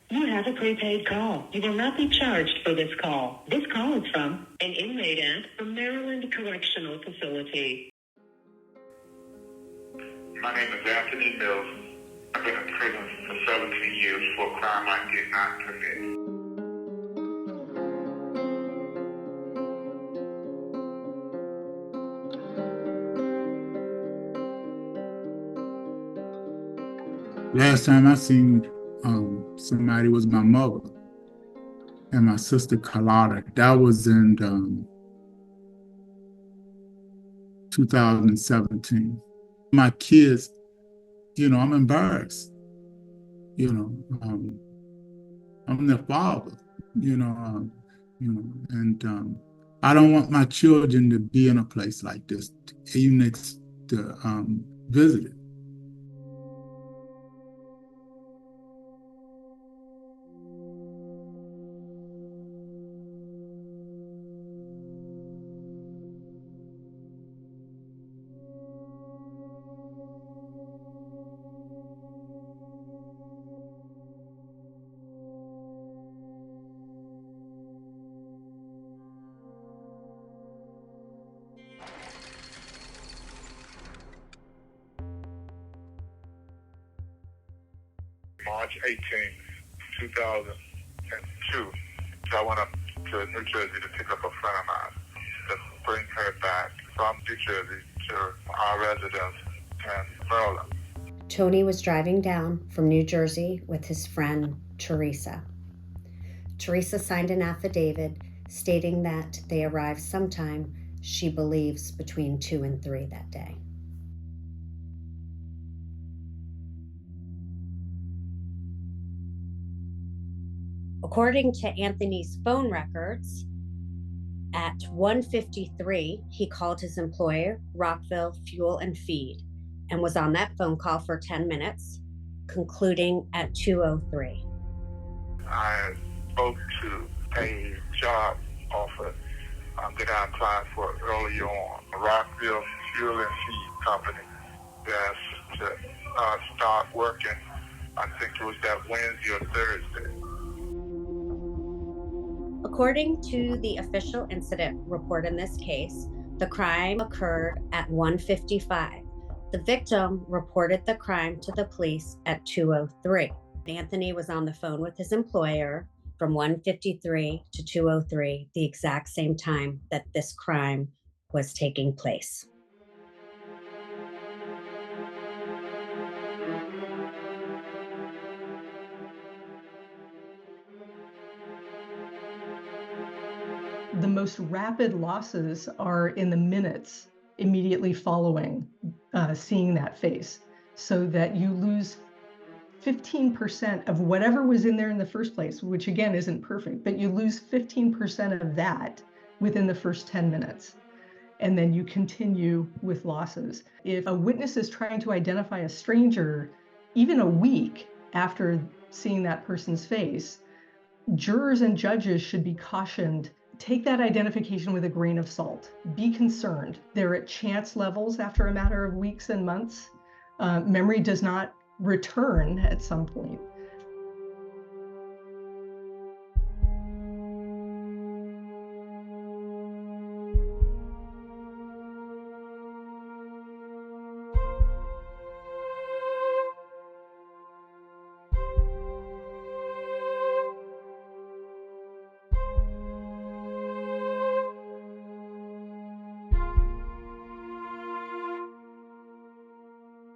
You have a prepaid call. You will not be charged for this call. This call is from an inmate at the Maryland Correctional Facility. My name is Anthony Mills. I've been in prison for 17 years for a crime I did not commit. Last time I seen somebody was my mother and my sister Carlotta. That was in 2017. My kids, I'm embarrassed. I'm their father. And I don't want my children to be in a place like this, even next to visit it. March 18th, 2002. So I went up to New Jersey to pick up a friend of mine to bring her back from New Jersey to our residence in Maryland. Tony was driving down from New Jersey with his friend, Teresa. Teresa signed an affidavit stating that they arrived sometime, she believes, between 2 and 3 that day. According to Anthony's phone records, at 1:53, he called his employer, Rockville Fuel and Feed, and was on that phone call for 10 minutes, concluding at 2:03. I spoke to a job offer that I applied for earlier on, Rockville Fuel and Feed Company. That's to start working, I think it was that Wednesday or Thursday. According to the official incident report in this case, the crime occurred at 1:55. The victim reported the crime to the police at 2:03. Anthony was on the phone with his employer from 1:53 to 2:03, the exact same time that this crime was taking place. The most rapid losses are in the minutes immediately following seeing that face, so that you lose 15% of whatever was in there in the first place, which again isn't perfect, but you lose 15% of that within the first 10 minutes. And then you continue with losses. If a witness is trying to identify a stranger, even a week after seeing that person's face, jurors and judges should be cautioned. Take that identification with a grain of salt. Be concerned. They're at chance levels after a matter of weeks and months. Memory does not return at some point.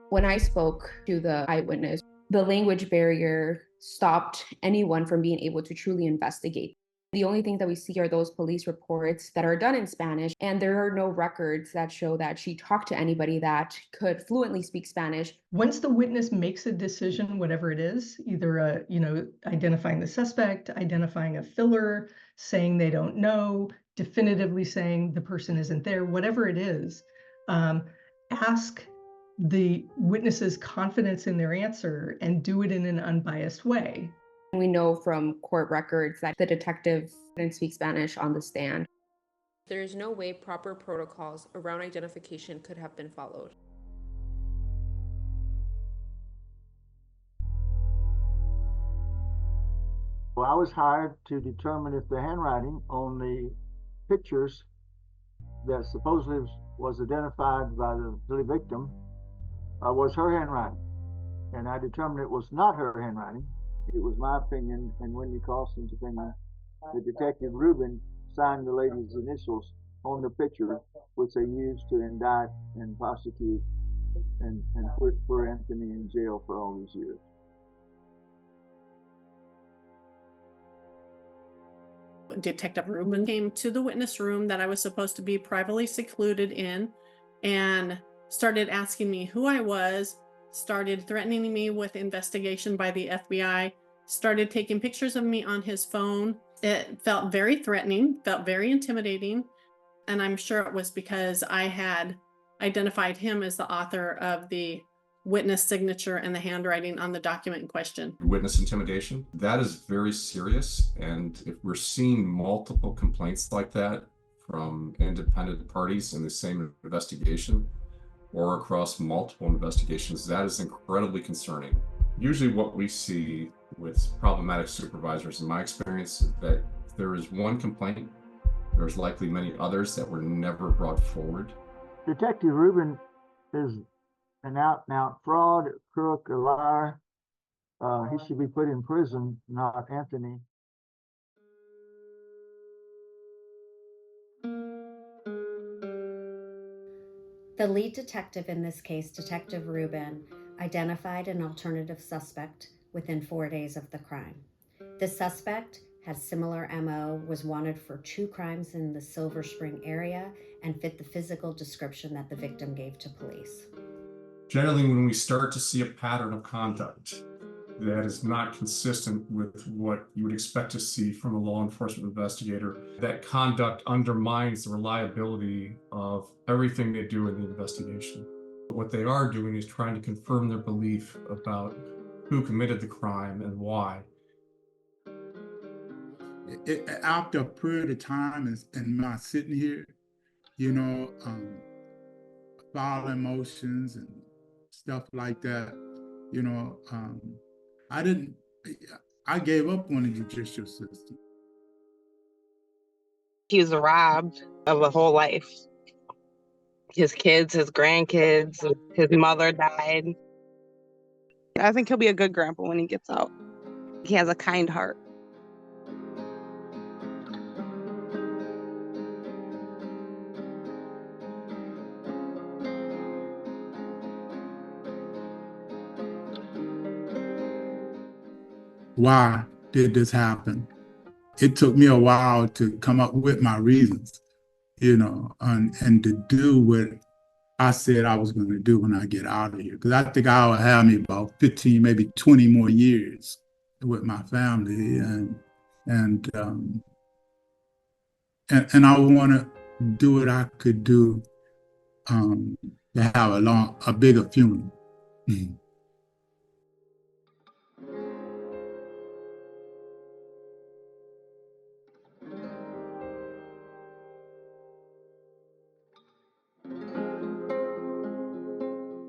When I spoke to the eyewitness, the language barrier stopped anyone from being able to truly investigate. The only thing that we see are those police reports that are done in Spanish, and there are no records that show that she talked to anybody that could fluently speak Spanish. Once the witness makes a decision, whatever it is, either identifying the suspect, identifying a filler, saying they don't know, definitively saying the person isn't there, whatever it is, ask the witness's confidence in their answer and do it in an unbiased way. We know from court records that the detective didn't speak Spanish on the stand. There is no way proper protocols around identification could have been followed. Well, I was hired to determine if the handwriting on the pictures that supposedly was identified by the victim was her handwriting. And I determined it was not her handwriting. It was my opinion and Wendy Carlson's opinion that Detective Rubin signed the lady's initials on the picture, which they used to indict and prosecute and put poor Anthony in jail for all these years. Detective Rubin came to the witness room that I was supposed to be privately secluded in and started asking me who I was, started threatening me with investigation by the FBI, started taking pictures of me on his phone. It felt very threatening, felt very intimidating, and I'm sure it was because I had identified him as the author of the witness signature and the handwriting on the document in question. Witness intimidation, that is very serious. And if we're seeing multiple complaints like that from independent parties in the same investigation or across multiple investigations, that is incredibly concerning. Usually what we see with problematic supervisors, in my experience, is that if there is one complaint, there's likely many others that were never brought forward. Detective Rubin is an out-and-out fraud, crook, a liar. He should be put in prison, not Anthony. The lead detective in this case, Detective Rubin, identified an alternative suspect within 4 days of the crime. The suspect had similar MO, was wanted for 2 crimes in the Silver Spring area, and fit the physical description that the victim gave to police. Generally, when we start to see a pattern of conduct that is not consistent with what you would expect to see from a law enforcement investigator, that conduct undermines the reliability of everything they do in the investigation. What they are doing is trying to confirm their belief about who committed the crime and why. After a period of time and my sitting here, filing motions and stuff like that, I gave up on the judicial system. He was robbed of a whole life. His kids, his grandkids, his mother died. I think he'll be a good grandpa when he gets out. He has a kind heart. Why did this happen? It took me a while to come up with my reasons, and to do what I said I was going to do when I get out of here. Because I think I'll have me about 15, maybe 20 more years with my family, and I want to do what I could do to have a bigger funeral.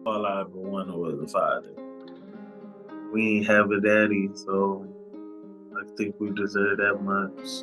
All I ever wanted was a father. We ain't have a daddy, so I think we deserve that much.